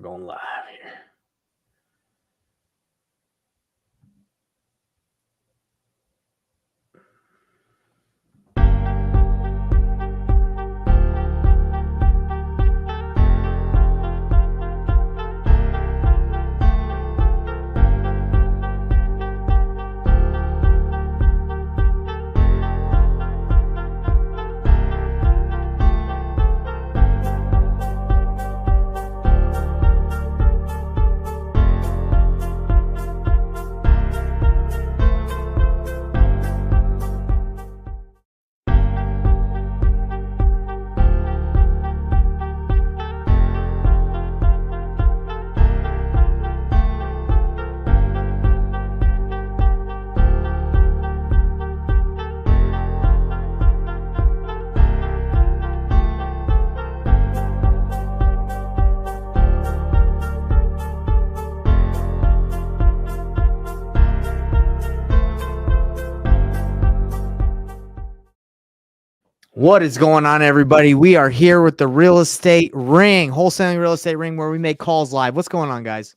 going live here. What is going on, everybody? We are here with the Real Estate Ring, Wholesaling Real Estate Ring, where we make calls live. What's going on, guys?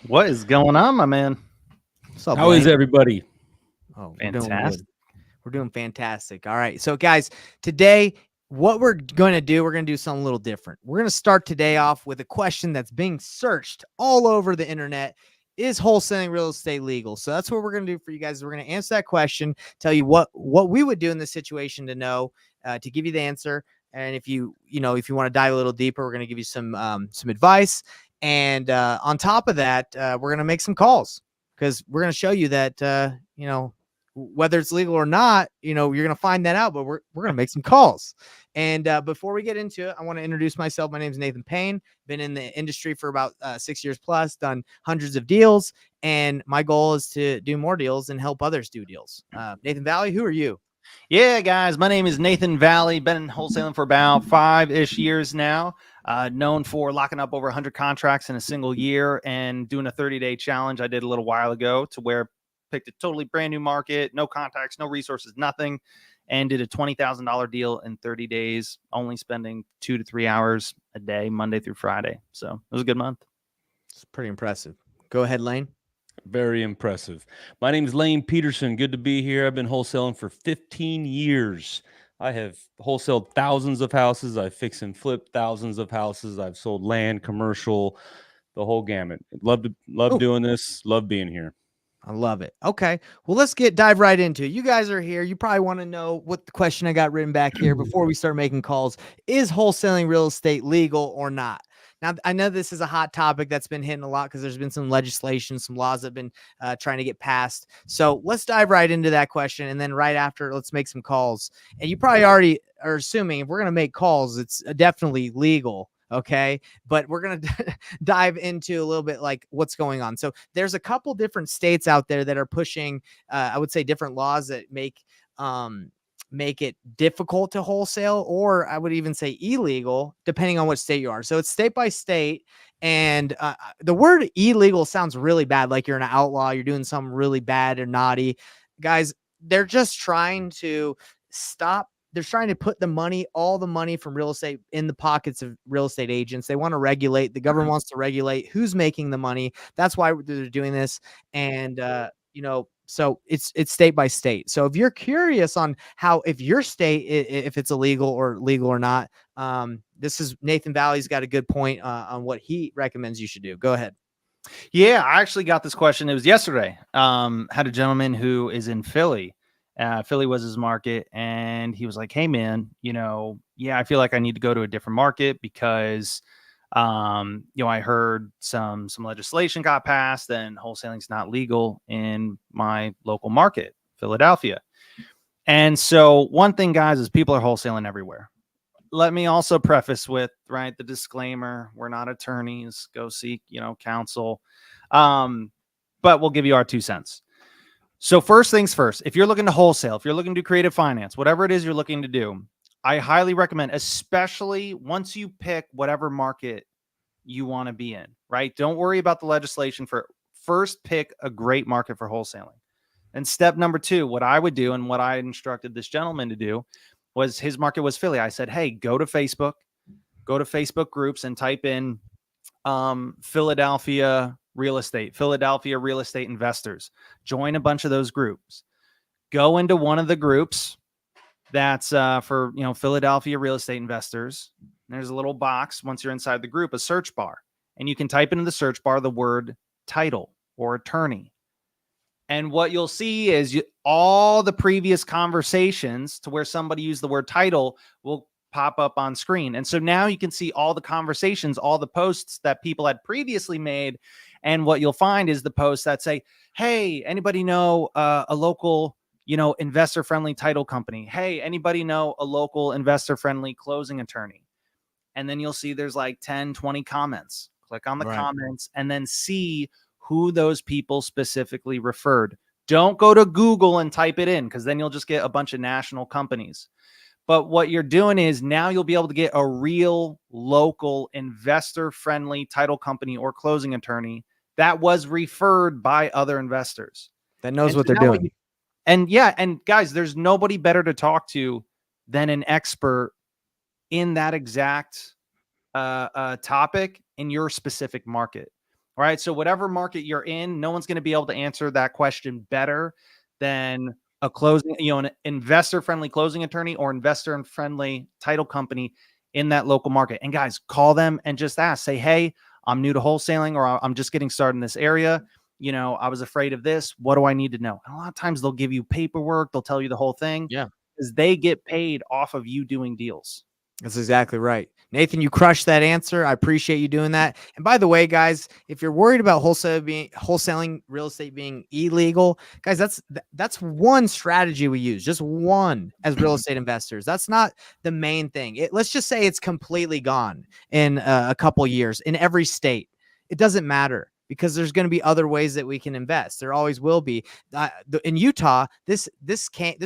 What is going on, my man? What's up, How is everybody? Oh, Fantastic. We're doing fantastic. All right. So, guys, today, what we're going to do something a little different. We're going to start today off with a question that's being searched all over the internet. Is wholesaling real estate legal? So that's what we're going to do for you guys. We're going to answer that question, tell you what we would do in this situation to know, to give you the answer. And if you want to dive a little deeper, we're going to give you some advice. And on top of that, we're going to make some calls because we're going to show you that, whether it's legal or not, you're going to find that out, but we're going to make some calls. And before we get into it, I want to introduce myself. My name is Nathan Payne. Been in the industry for about 6 years plus, done hundreds of deals. And my goal is to do more deals and help others do deals. Nathan Valley, who are you? Yeah, guys, my name is Nathan Valley. Been in wholesaling for about 5-ish years now. Known for locking up over 100 contracts in a single year and doing a 30-day challenge I did a little while ago to where picked a totally brand new market, no contacts, no resources, nothing, and did a $20,000 deal in 30 days, only spending 2 to 3 hours a day, Monday through Friday. So it was a good month. It's pretty impressive. Go ahead, Lane. Very impressive. My name is Lane Peterson. Good to be here. I've been wholesaling for 15 years. I have wholesaled thousands of houses. I've fixed and flipped thousands of houses. I've sold land, commercial, the whole gamut. Love doing this. Love being here. I love it. Okay. Well, let's dive right into it. You guys are here. You probably want to know what the question I got written back here before we start making calls. Is wholesaling real estate legal or not? Now, I know this is a hot topic that's been hitting a lot because there's been some legislation, some laws that have been trying to get passed. So let's dive right into that question. And then right after, let's make some calls. And you probably already are assuming if we're going to make calls, it's definitely legal. Okay. But we're going to dive into a little bit like what's going on. So there's a couple different states out there that are pushing, I would say, different laws that make it difficult to wholesale, or I would even say illegal, depending on what state you are. So it's state by state. And the word illegal sounds really bad. Like you're an outlaw, you're doing something really bad or naughty. Guys, they're just trying to stop. They're trying to put all the money from real estate in the pockets of real estate agents. They want to regulate. The government wants to regulate who's making the money. That's why they're doing this. And, so it's state by state. So if you're curious on if your state, if it's illegal or not, this is Nathan Valley's got a good point on what he recommends you should do. Go ahead. Yeah, I actually got this question. It was yesterday. Had a gentleman who is in Philly. Philly was his market, and he was like, hey man, I feel like I need to go to a different market because, I heard some legislation got passed and wholesaling's not legal in my local market, Philadelphia. And so one thing, guys, is people are wholesaling everywhere. Let me also preface with, the disclaimer, we're not attorneys, go seek, counsel. But we'll give you our 2 cents. So first things first, if you're looking to wholesale, if you're looking to do creative finance, whatever it is you're looking to do, I highly recommend, especially once you pick whatever market you want to be in, right? Don't worry about the legislation. First pick a great market for wholesaling. And step number 2, what I would do and what I instructed this gentleman to do was his market was Philly. I said, hey, go to Facebook groups and type in Philadelphia real estate investors. Join a bunch of those groups. Go into one of the groups that's for Philadelphia real estate investors. There's a little box once you're inside the group, a search bar, and you can type into the search bar the word title or attorney. And what you'll see is all the previous conversations to where somebody used the word title will pop up on screen. And so now you can see all the conversations, all the posts that people had previously made. And what you'll find is the posts that say, hey, anybody know a local, investor-friendly title company? Hey, anybody know a local investor-friendly closing attorney? And then you'll see there's like 10, 20 comments. Click on the comments and then see who those people specifically referred. Don't go to Google and type it in, because then you'll just get a bunch of national companies. But what you're doing is now you'll be able to get a real local investor-friendly title company or closing attorney that was referred by other investors. That knows what they're doing. And guys, there's nobody better to talk to than an expert in that exact topic in your specific market. All right. So whatever market you're in, no one's going to be able to answer that question better than an investor-friendly closing attorney or investor-friendly title company in that local market. And guys, call them and just ask, say, hey, I'm new to wholesaling, or I'm just getting started in this area. I was afraid of this. What do I need to know? And a lot of times they'll give you paperwork. They'll tell you the whole thing. Yeah. Because they get paid off of you doing deals. That's exactly right. Nathan, you crushed that answer. I appreciate you doing that. And by the way, guys, if you're worried about wholesaling real estate being illegal, guys, that's one strategy we use, just one as real estate investors. That's not the main thing. Let's just say it's completely gone in a couple years in every state. It doesn't matter, because there's going to be other ways that we can invest. There always will be. In Utah, this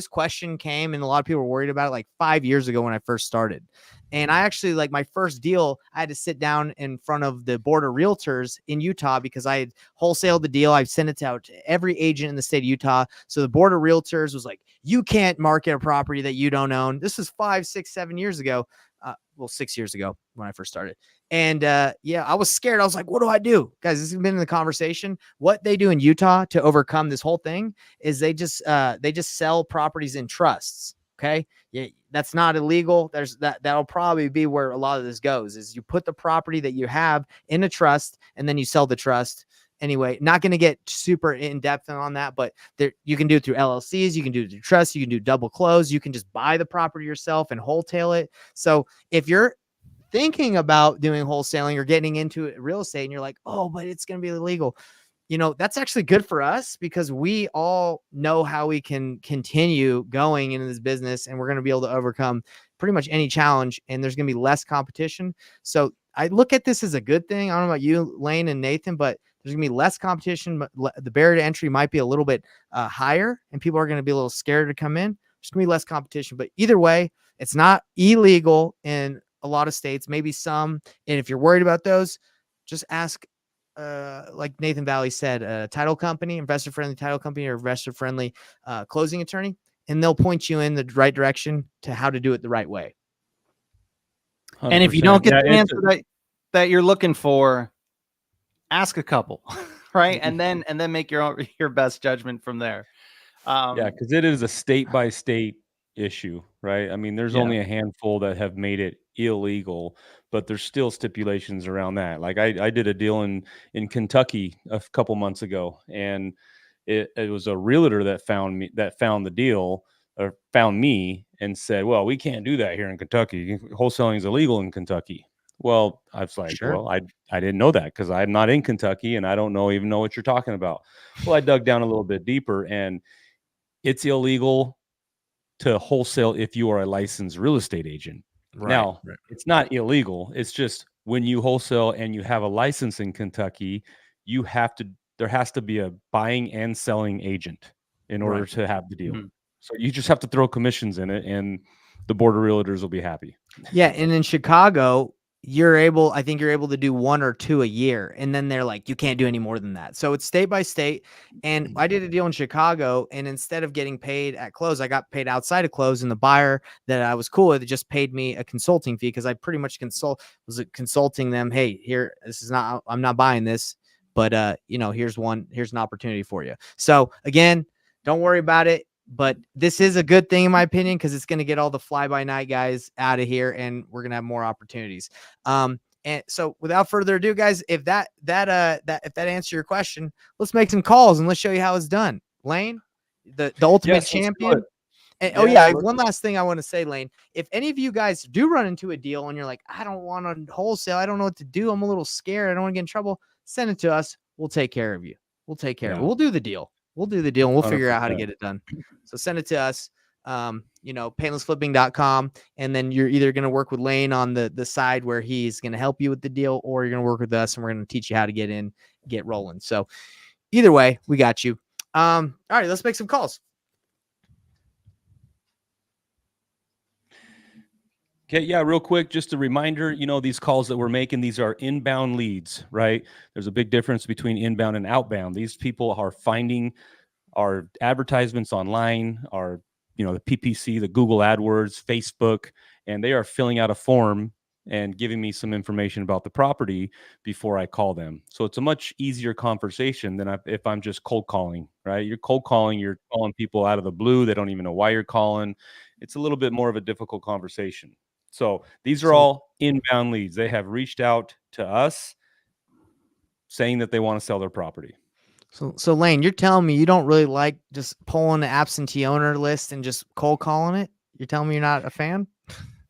question came, and a lot of people were worried about it like 5 years ago when I first started. And I actually, like, my first deal, I had to sit down in front of the board of realtors in Utah because I had wholesaled the deal. I've sent it out to every agent in the state of Utah. So the board of realtors was like, you can't market a property that you don't own. This is 5, 6, 7 years ago. 6 years ago when I first started. And I was scared. I was like, what do I do? Guys, this has been in the conversation. What they do in Utah to overcome this whole thing is they just sell properties in trusts. Okay. Yeah, that's not illegal. That'll probably be where a lot of this goes, is you put the property that you have in a trust and then you sell the trust. Anyway, not going to get super in depth on that, but you can do it through LLCs. You can do it through trusts. You can do double close. You can just buy the property yourself and wholesale it. So if you're thinking about doing wholesaling or getting into real estate and you're like, oh, but it's going to be illegal, that's actually good for us, because we all know how we can continue going into this business, and we're going to be able to overcome pretty much any challenge, and there's going to be less competition. So I look at this as a good thing. I don't know about you, Lane and Nathan, but there's going to be less competition. But the barrier to entry might be a little bit higher, and people are going to be a little scared to come in. There's going to be less competition, but either way, it's not illegal in a lot of states, maybe some. And if you're worried about those, just ask, like Nathan Valley said, a title company, investor-friendly title company, or investor-friendly closing attorney, and they'll point you in the right direction to how to do it the right way. 100%. And if you don't get the answer that you're looking for, ask a couple, right? And then make your best judgment from there. Because it is a state by state issue, right? I mean, there's only a handful that have made it illegal, but there's still stipulations around that. Like I did a deal in Kentucky a couple months ago, and it was a realtor that found the deal, or found me, and said, well, we can't do that here in Kentucky. Wholesaling is illegal in Kentucky. Well, I was like, Sure. well, I didn't know that, because I'm not in Kentucky and I don't even know what you're talking about. Well, I dug down a little bit deeper, and it's illegal to wholesale if you are a licensed real estate agent. Now, it's not illegal. It's just when you wholesale and you have a license in Kentucky, there has to be a buying and selling agent in order to have the deal. Mm-hmm. So you just have to throw commissions in it, and the board of realtors will be happy. Yeah. And in Chicago, I think you're able to do 1 or 2 a year. And then they're like, you can't do any more than that. So it's state by state. And I did a deal in Chicago, and instead of getting paid at close, I got paid outside of close. And the buyer that I was cool with just paid me a consulting fee, because I pretty much was consulting them. Hey, here, I'm not buying this, but here's an opportunity for you. So again, don't worry about it. But this is a good thing in my opinion, because it's going to get all the fly by night guys out of here, and we're going to have more opportunities. And so without further ado, guys, if that answers your question, let's make some calls and let's show you how it's done. Lane, the ultimate champion. And one last thing I want to say, Lane, if any of you guys do run into a deal and you're like, I don't want to wholesale, I don't know what to do, I'm a little scared, I don't want to get in trouble, send it to us. We'll take care of you. We'll take care of it. We'll do the deal. We'll do the deal, and we'll figure out how to get it done. So send it to us, painlessflipping.com. And then you're either going to work with Lane on the side where he's going to help you with the deal, or you're going to work with us and we're going to teach you how to get rolling. So either way, we got you. All right, let's make some calls. Okay, yeah, real quick, just a reminder, these calls that we're making, these are inbound leads, right? There's a big difference between inbound and outbound. These people are finding our advertisements online, our, the PPC, the Google AdWords, Facebook, and they are filling out a form and giving me some information about the property before I call them. So it's a much easier conversation than if I'm just cold calling, right? You're cold calling, you're calling people out of the blue. They don't even know why you're calling. It's a little bit more of a difficult conversation. So these are all inbound leads. They have reached out to us saying that they want to sell their property. So Lane, you're telling me you don't really like just pulling the absentee owner list and just cold calling it? You're telling me you're not a fan?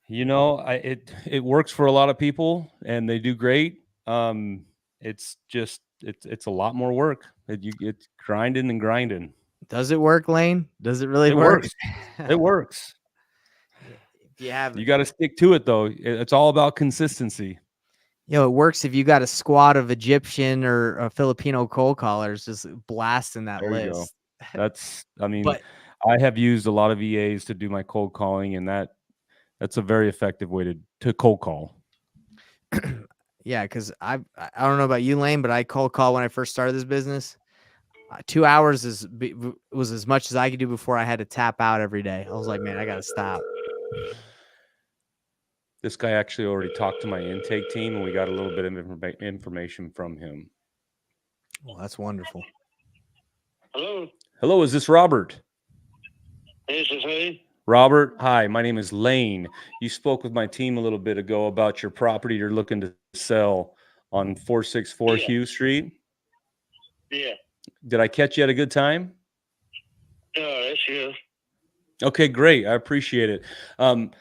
It works for a lot of people and they do great. It's a lot more work. It's grinding and grinding. Does it work, Lane? Does it really work? It works. You got to stick to it though. It's all about consistency. It works if you got a squad of Egyptian or Filipino cold callers just blasting that list. I have used a lot of VAs to do my cold calling, and that's a very effective way to cold call. Yeah, because I don't know about you, Lane, but I cold call when I first started this business. 2 hours was as much as I could do before I had to tap out every day. I was like, man, I got to stop. This guy actually already talked to my intake team, and we got a little bit of information from him. Well, that's wonderful. Hello, is this Robert? This is he. Robert, hi, my name is Lane. You spoke with my team a little bit ago about your property you're looking to sell on 464 Hughes Street. Yeah. Did I catch you at a good time? That's good. Okay, great. I appreciate it. I'm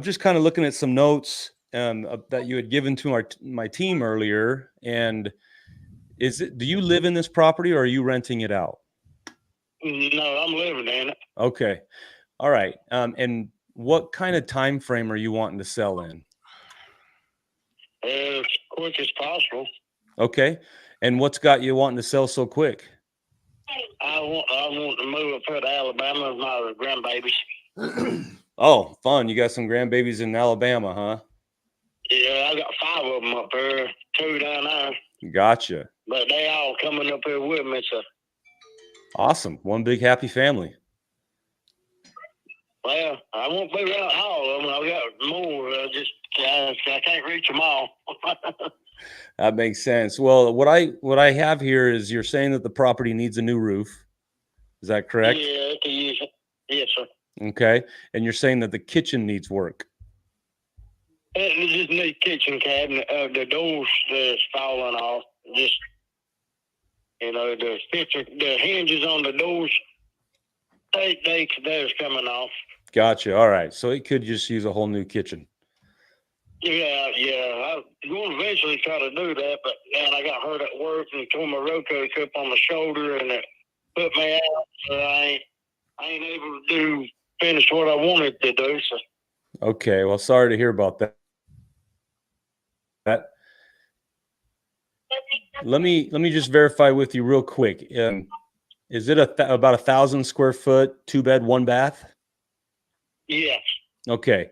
just kind of looking at some notes that you had given to my team earlier. And do you live in this property or are you renting it out? No, I'm living in it. Okay. All right. And what kind of time frame are you wanting to sell in? As quick as possible. Okay. And what's got you wanting to sell so quick? I want to move up here to Alabama with my grandbabies. Oh, fun. You got some grandbabies in Alabama, huh? Yeah, I got 5 of them up here, 2 down there. Gotcha. But they all coming up here with me, so. Awesome. One big happy family. Well, I won't be around all of them. I got more. I can't reach them all. That makes sense. Well, what I have here is you're saying that the property needs a new roof. Is that correct? Yeah, yes, sir. Okay. And you're saying that the kitchen needs work. It just need kitchen cabinet. The doors that's falling off. Just, the hinges on the doors, they're coming off. Gotcha. All right. So it could just use a whole new kitchen. Yeah. I'm going to eventually try to do that, but man, I got hurt at work and tore my rotator cuff on my shoulder, and it put me out. So I ain't able to finish what I wanted to do. So. Okay. Well, sorry to hear about that. Let me just verify with you real quick. Is it about 1,000 square foot, 2-bed, 1 bath? Yes. Okay.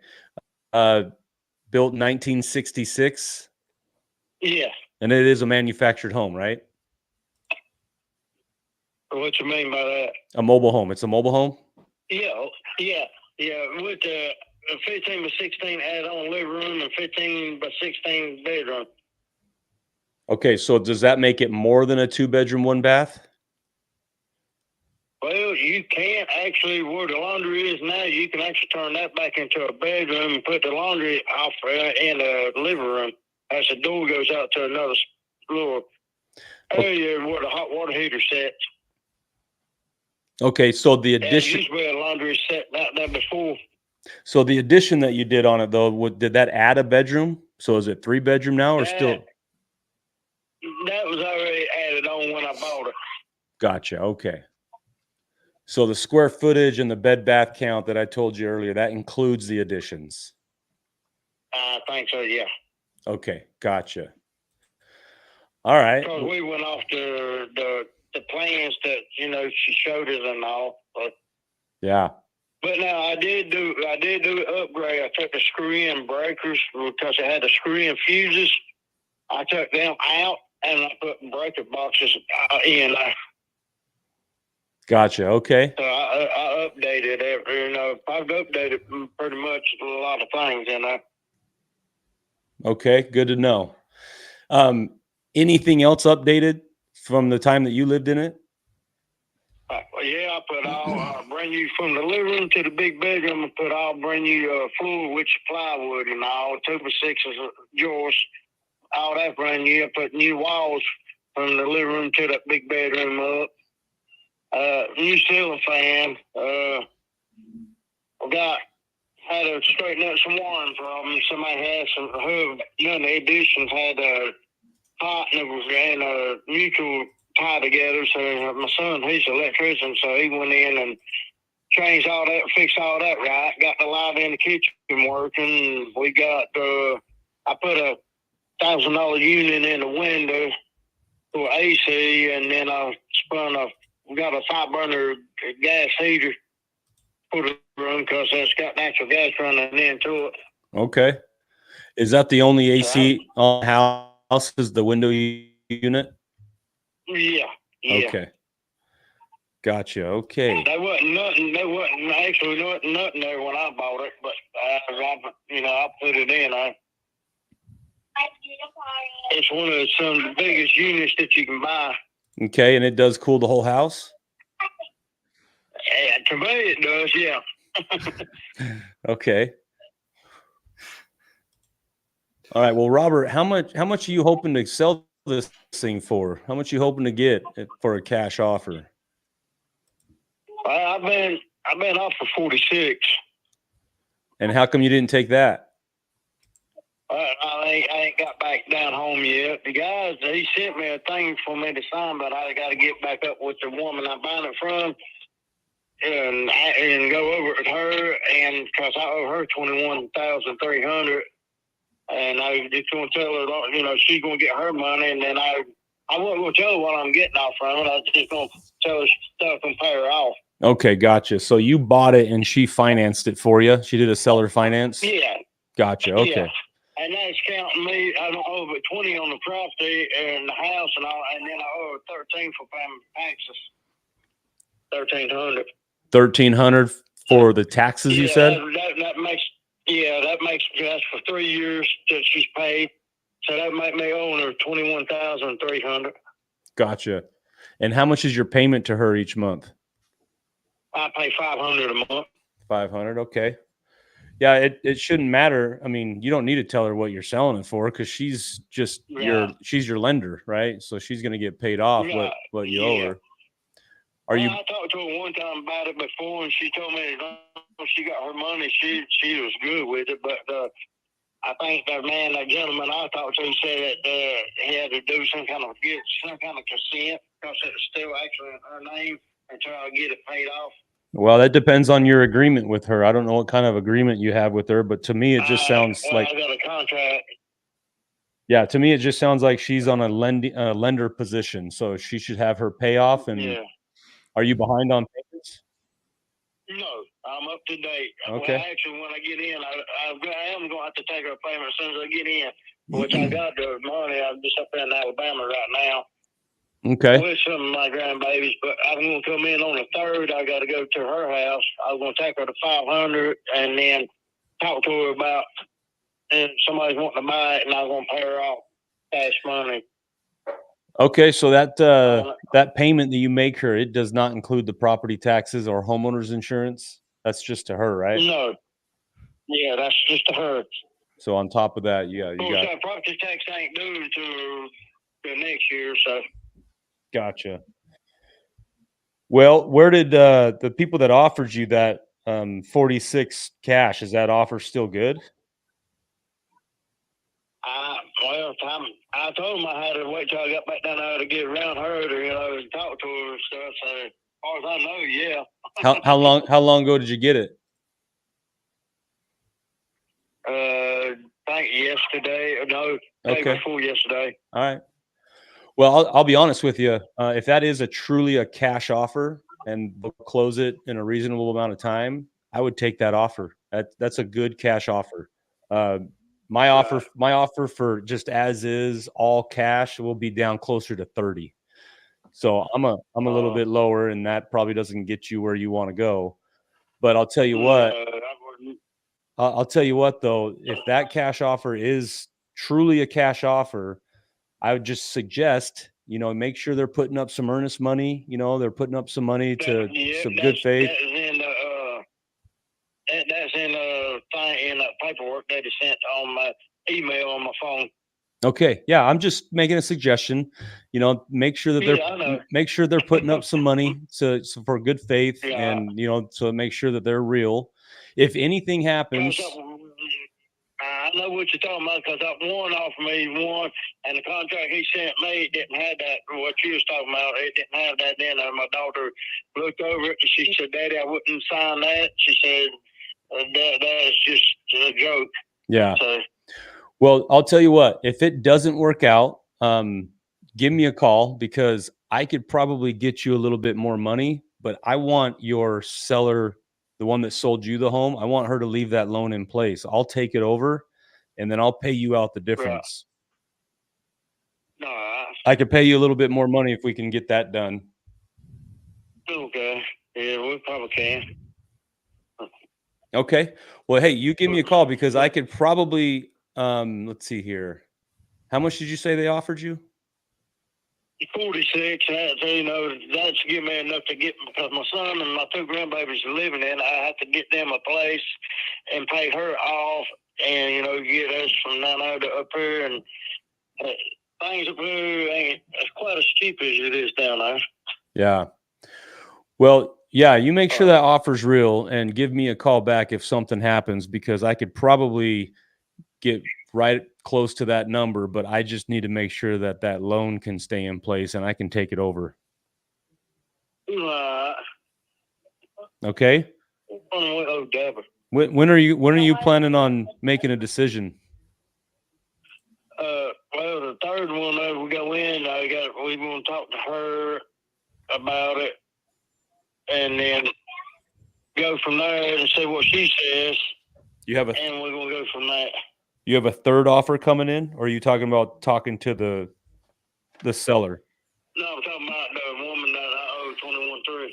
built 1966, Yeah. and it is a manufactured home, right? What you mean by that? A mobile home. It's a mobile home. Yeah. With the 15 by 16 add-on living room and 15 by 16 bedroom. Okay, so does that make it more than a 2-bedroom, 1-bath? Well, you can't actually, where the laundry is now, you can actually turn that back into a bedroom and put the laundry off in the living room as the door goes out to another little area where the hot water heater sits. Okay, so the There addition, used to be a laundry set out there before. so the addition that you did on it though, did that add a bedroom? So is it 3-bedroom now, or still? That was already added on when I bought it. Gotcha. Okay. So the square footage and the bed bath count that I told you earlier, that includes the additions. I think so, yeah. Okay, gotcha. All right. Because we went off the plans that, she showed us and all. Yeah. But now I did do the upgrade. I took the screw-in breakers because it had the screw-in fuses. I took them out and I put breaker boxes in. Gotcha. Okay. So I updated it. I've updated pretty much a lot of things, Okay. Good to know. Anything else updated from the time that you lived in it? Yeah, I put all brand new from the living room to the big bedroom. I put all brand new floor with plywood and all 2x6 drawers. All that brand new. I put new walls from the living room to that big bedroom up. New ceiling fan. Had to straighten up some wiring problems. Somebody had none of the additions had a hot and a mutual tie together. So my son, he's an electrician, so he went in and changed all that, fixed all that right. Got the light in the kitchen working. We got I put a $1,000 unit in the window for AC, and then I got a 5-burner gas heater for the room because it's got natural gas running into it. Okay. Is that the only AC on the house? Is the window unit? Yeah. Okay. Gotcha. Okay. There wasn't nothing. There wasn't actually nothing there when I bought it, but I put it in. It's one of some of the biggest units that you can buy. Okay, and it does cool the whole house? To me, it does. Yeah. Okay. All right. Well, Robert, how much are you hoping to sell this thing for? How much are you hoping to get for a cash offer? I've been off for 46. And how come you didn't take that? I ain't got back down home yet. The guys, he sent me a thing for me to sign, but I got to get back up with the woman I'm buying it from and go over it with her, and because I owe her $21,300, and I just going to tell her, she's going to get her money, and then I wasn't going to tell her what I'm getting off from it. I was just going to tell her stuff and pay her off. Okay, gotcha. So you bought it and she financed it for you. She did a seller finance. Yeah. Gotcha. Okay. Yeah. And that's counting me. I don't owe but 20 on the property and the house and all, and then I owe 13 for paying taxes. 1,300. 1,300 for the taxes, you said? That makes that's for 3 years that she's paid. So that might me owe her 21,300. Gotcha. And how much is your payment to her each month? I pay $500 a month. 500. Okay. Yeah, it shouldn't matter. I mean, you don't need to tell her what you're selling it for because she's just she's your lender, right? So she's going to get paid off what you owe her. I talked to her one time about it before, and she told me as long as she got her money, she was good with it. But I think that gentleman I talked to said that he had to do some kind of consent because it's still actually in her name until I get it paid off. Well, that depends on your agreement with her. I don't know what kind of agreement you have with her, but to me, it just sounds like I got a contract. Yeah, to me, it just sounds like she's on a lender position, so she should have her payoff. And are you behind on payments? No. I'm up to date. Okay. Well, actually, when I get in, I am going to have to take her payment as soon as I get in, which I got the money. I'm just up there in Alabama right now Okay. with some of my grandbabies, but I'm going to come in on the 3rd. I got to go to her house. I'm going to take her to 500 and then talk to her about if somebody's wanting to buy it, and I'm going to pay her off cash money. Okay, so that payment that you make her, it does not include the property taxes or homeowners insurance. That's just to her, right? No. Yeah, that's just to her. So on top of that, you Of course, got that property tax ain't due until the next year, so. gotcha. Well, where did the people that offered you that 46 cash, is that offer still good? I told him I had to wait till I got back down there to get around her to, and talk to her and stuff. So as far as I know, yeah. How long ago did you get it? I think yesterday. No, day Okay. before yesterday. All right. Well, I'll be honest with you. If that is truly a cash offer and they'll close it in a reasonable amount of time, I would take that offer. That's a good cash offer. My offer for just as is all cash will be down closer to 30. So I'm a little bit lower, and that probably doesn't get you where you want to go. But I'll tell you what. I'll tell you what though, if that cash offer is truly a cash offer, I would just suggest, make sure they're putting up some earnest money. They're putting up some money to some good faith. That's in the paperwork that is sent on my email on my phone. Okay, yeah, I'm just making a suggestion. Make sure that they're putting up some money so for good faith, and so make sure that they're real. If anything happens. I know what you're talking about because that one offered me one, and the contract he sent me didn't have that. What you was talking about, it didn't have that in there. My daughter looked over it and she said, "Daddy, I wouldn't sign that." She said, "That is just a joke." Yeah. So, well, I'll tell you what. If it doesn't work out, give me a call because I could probably get you a little bit more money. But I want your seller, the one that sold you the home, I want her to leave that loan in place. I'll take it over, and then I'll pay you out the difference. No, I could pay you a little bit more money if we can get that done. Okay. Yeah, we probably can. Okay. Well, hey, you give me a call because I could probably, let's see here. How much did you say they offered you? 46. That's give me enough to get, because my son and my 2 grandbabies are living in. I have to get them a place and pay her off, and get us from down there to up here, and things up here ain't quite as cheap as it is down there. Yeah. Well, yeah, you make sure that offer's real and give me a call back if something happens, because I could probably get right close to that number, but I just need to make sure that that loan can stay in place and I can take it over. Okay. When are you planning on making a decision? Well, the 3rd one, we go in. We want to talk to her about it, and then go from there and see what she says. And we're gonna go from there. You have a 3rd offer coming in, or are you talking to the seller? No, I'm talking about the woman that I owe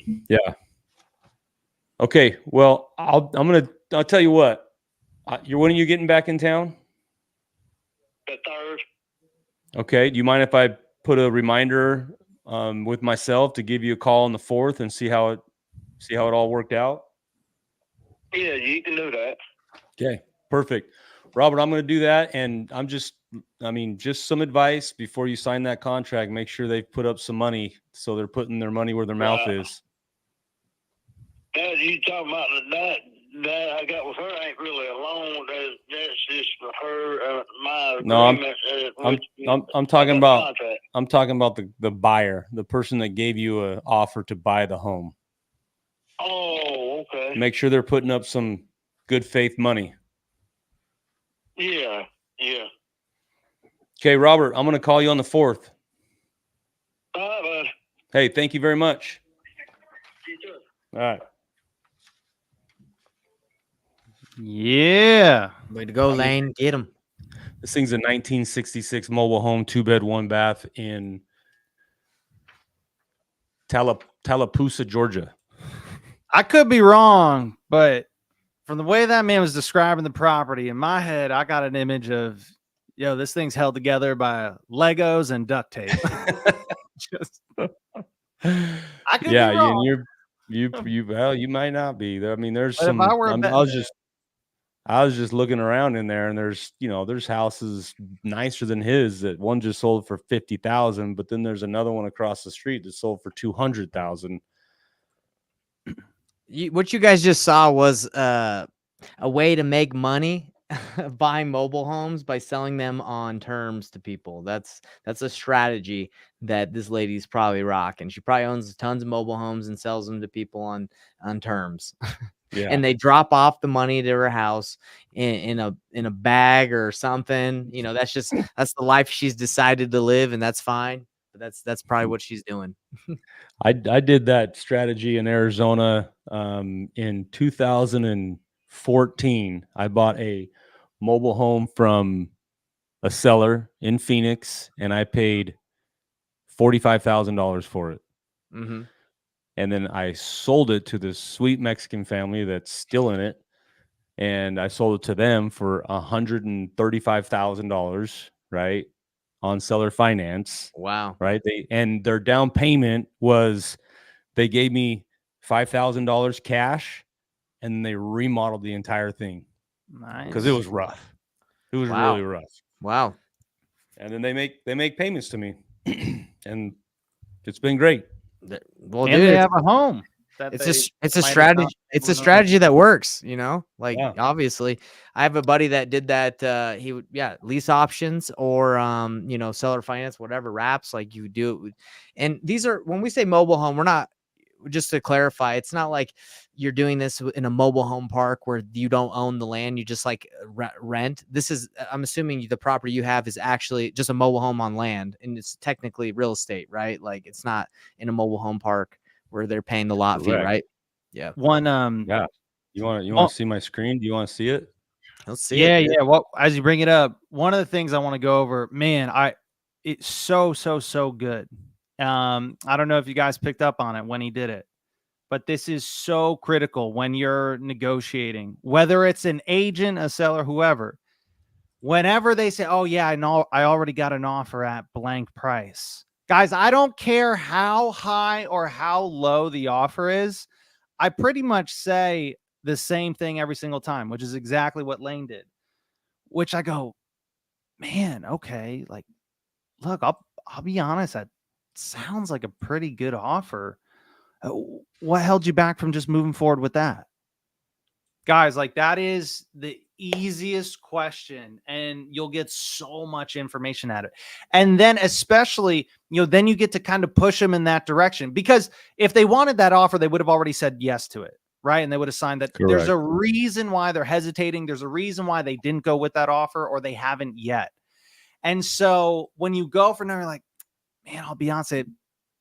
21.3. Yeah. Okay. Well, I'll tell you what. When are you getting back in town? The 3rd. Okay. Do you mind if I put a reminder with myself to give you a call on the 4th and see how it all worked out? Yeah, you can do that. Okay. Perfect. Robert, I'm going to do that. And just some advice before you sign that contract, make sure they've put up some money so they're putting their money where their mouth is. You talking about that I got with her ain't really a loan. That's just for her. My agreement. No, I'm talking about the buyer, the person that gave you an offer to buy the home. Oh, okay. Make sure they're putting up some good faith money. Yeah. Okay, Robert, I'm going to call you on the 4th. All right, bud. Hey, thank you very much. You too. All right. Yeah. Way to go, Lane. Get him. This thing's a 1966 mobile home, 2-bed, 1-bath in Tallapoosa, Georgia. I could be wrong, but from the way that man was describing the property, in my head, I got an image of, this thing's held together by Legos and duct tape. Just, I could be wrong. You might not be there. I mean, there's But if some. I were a I was just looking around in there, and there's houses nicer than his that one just sold for 50,000, but then there's another one across the street that sold for 200,000. What you guys just saw was a way to make money buying mobile homes by selling them on terms to people. That's a strategy that this lady's probably rocking. She probably owns tons of mobile homes and sells them to people on terms. Yeah. And they drop off the money to her house in a bag or something. That's the life she's decided to live, and that's fine. But that's probably what she's doing. I did that strategy in Arizona in 2014. I bought a mobile home from a seller in Phoenix, and I paid $45,000 for it. Mm-hmm. And then I sold it to this sweet Mexican family that's still in it. And I sold it to them for $135,000, right? On seller finance. Wow. Right. And their down payment was, they gave me $5,000 cash, and they remodeled the entire thing. Nice. Because it was rough. It was really rough. Wow. And then they make payments to me. And it's been great. Well, and dude, they have a home. It's a strategy. It's a strategy that works, Yeah. Obviously I have a buddy that did that. He would, lease options or, seller finance, whatever wraps, like you do it. And these are, when we say mobile home, we're not, just to clarify, it's not like you're doing this in a mobile home park where you don't own the land. You just like rent. This is, I'm assuming the property you have is actually just a mobile home on land, and it's technically real estate, right? Like it's not in a mobile home park where they're paying the lot fee, right? Yeah. Yeah. You want to see my screen? Do you want to see it? Let's see. Yeah. Well, as you bring it up, one of the things I want to go over, man, it's so good. I don't know if you guys picked up on it when he did it, but this is so critical when you're negotiating, whether it's an agent, a seller, whoever. Whenever they say, "Oh yeah, I know, I already got an offer at blank price," guys, I don't care how high or how low the offer is. I pretty much say the same thing every single time, which is exactly what Lane did. Which I go, man, okay, like, look, I'll be honest, that sounds like a pretty good offer. What held you back from just moving forward with that? Guys, like, that is the easiest question, and you'll get so much information at it. And then especially, then you get to kind of push them in that direction, because if they wanted that offer, they would have already said yes to it, right? And they would have signed that. Correct. There's a reason why they're hesitating. There's a reason why they didn't go with that offer, or they haven't yet. And so when you go for now, you're like, man, I'll be honest,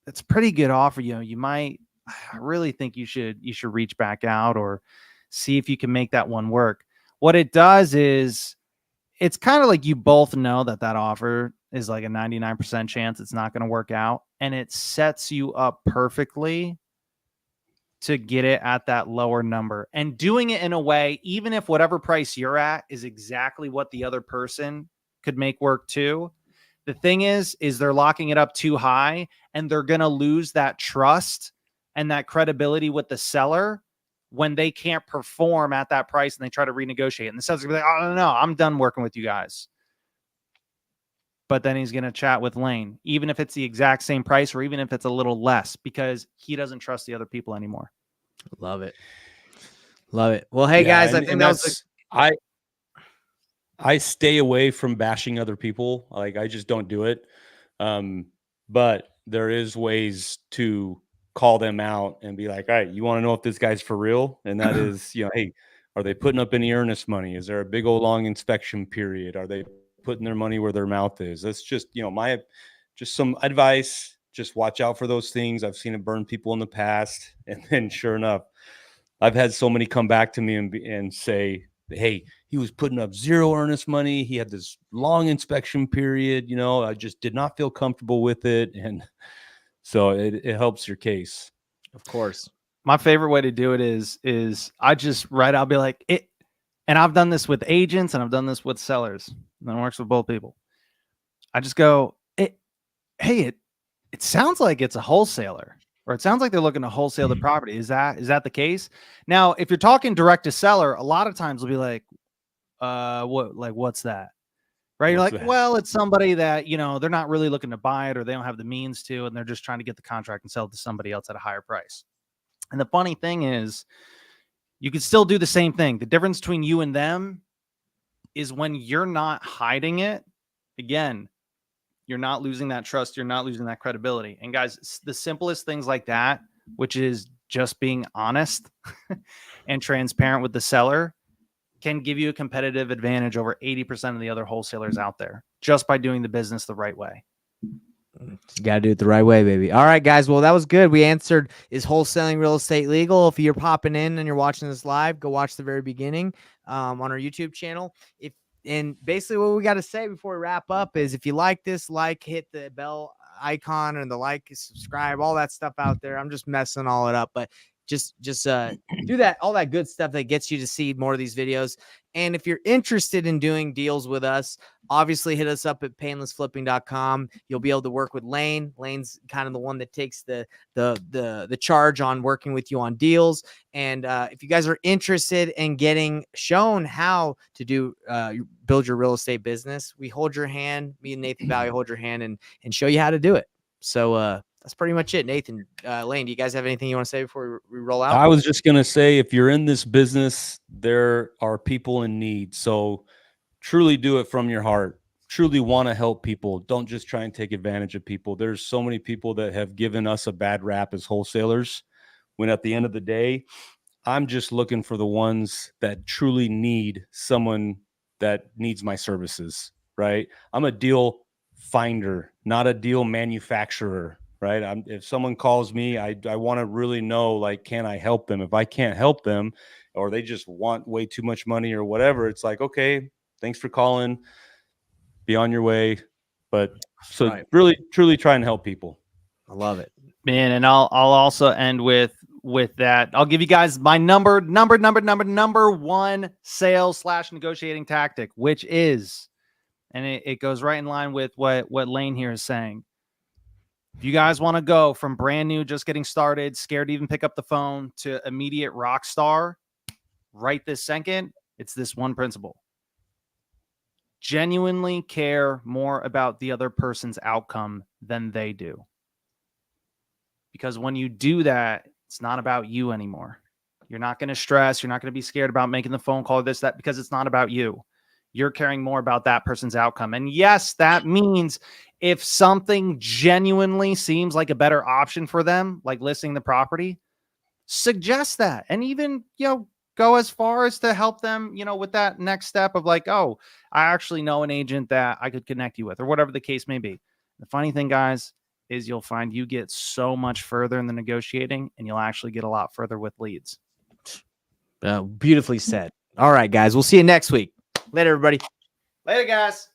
it's a pretty good offer. I really think you should reach back out or see if you can make that one work. What it does is, it's kind of like you both know that offer is like a 99% chance it's not going to work out. And it sets you up perfectly to get it at that lower number, and doing it in a way, even if whatever price you're at is exactly what the other person could make work too. The thing is they're locking it up too high, and they're going to lose that trust and that credibility with the seller when they can't perform at that price and they try to renegotiate. And the seller's going to be like, oh, no, I'm done working with you guys. But then he's going to chat with Lane, even if it's the exact same price or even if it's a little less, because he doesn't trust the other people anymore. Love it. Well, hey, guys, I think I stay away from bashing other people. Like, I just don't do it. But there is ways to call them out and be like, all right, you want to know if this guy's for real? And that is, hey, are they putting up any earnest money? Is there a big old long inspection period? Are they putting their money where their mouth is? That's just, just some advice. Just watch out for those things. I've seen it burn people in the past. And then sure enough, I've had so many come back to me and say, hey, he was putting up zero earnest money. He had this long inspection period. I just did not feel comfortable with it. And so it helps your case. Of course. My favorite way to do it is I just I'll be like it, and I've done this with agents and I've done this with sellers, and it works with both people. I just go, it sounds like it's a wholesaler, or it sounds like they're looking to wholesale the property. Is that the case? Now, if you're talking direct to seller, a lot of times they'll be like, what's that? Right? You're What's like, that? well, it's somebody that, they're not really looking to buy it, or they don't have the means to, and they're just trying to get the contract and sell it to somebody else at a higher price. And the funny thing is, you can still do the same thing. The difference between you and them is when you're not hiding it. Again, you're not losing that trust. You're not losing that credibility. And guys, the simplest things like that, which is just being honest and transparent with the seller, can give you a competitive advantage over 80% of the other wholesalers out there, just by doing the business the right way. You got to do it the right way, baby. All right, guys. Well, that was good. We answered, is wholesaling real estate legal? If you're popping in and you're watching this live, go watch the very beginning on our YouTube channel. And basically what we got to say before we wrap up is, if you like this, hit the bell icon and the subscribe, all that stuff out there. I'm just messing all it up, but just do that, all that good stuff that gets you to see more of these videos. And if you're interested in doing deals with us, obviously hit us up at painlessflipping.com. You'll be able to work with Lane. Lane's kind of the one that takes the charge on working with you on deals. And if you guys are interested in getting shown how to do build your real estate business, we hold your hand. Me and Nathan Valley hold your hand and show you how to do it. So that's pretty much it. Nathan, Lane, do you guys have anything you want to say before we roll out? I was just going to say, if you're in this business, there are people in need. So truly do it from your heart. Truly want to help people. Don't just try and take advantage of people. There's so many people that have given us a bad rap as wholesalers, when at the end of the day, I'm just looking for the ones that truly need someone that needs my services, right? I'm a deal finder, not a deal manufacturer. Right. If someone calls me, I want to really know, can I help them? If I can't help them, or they just want way too much money or whatever, it's like, okay, thanks for calling. Be on your way. But so really, truly try and help people. I love it, man. And I'll also end with that. I'll give you guys my number one sales / negotiating tactic, which is, and it goes right in line with what Lane here is saying. If you guys want to go from brand new, just getting started, scared to even pick up the phone, to immediate rock star right this second, it's this one principle. Genuinely care more about the other person's outcome than they do. Because when you do that, it's not about you anymore. You're not going to stress. You're not going to be scared about making the phone call, this, that, because it's not about you. You're caring more about that person's outcome. And yes, that means if something genuinely seems like a better option for them, like listing the property, suggest that. And even, go as far as to help them, with that next step of oh, I actually know an agent that I could connect you with, or whatever the case may be. The funny thing, guys, is you'll find you get so much further in the negotiating, and you'll actually get a lot further with leads. Beautifully said. All right, guys, we'll see you next week. Later, everybody. Later, guys.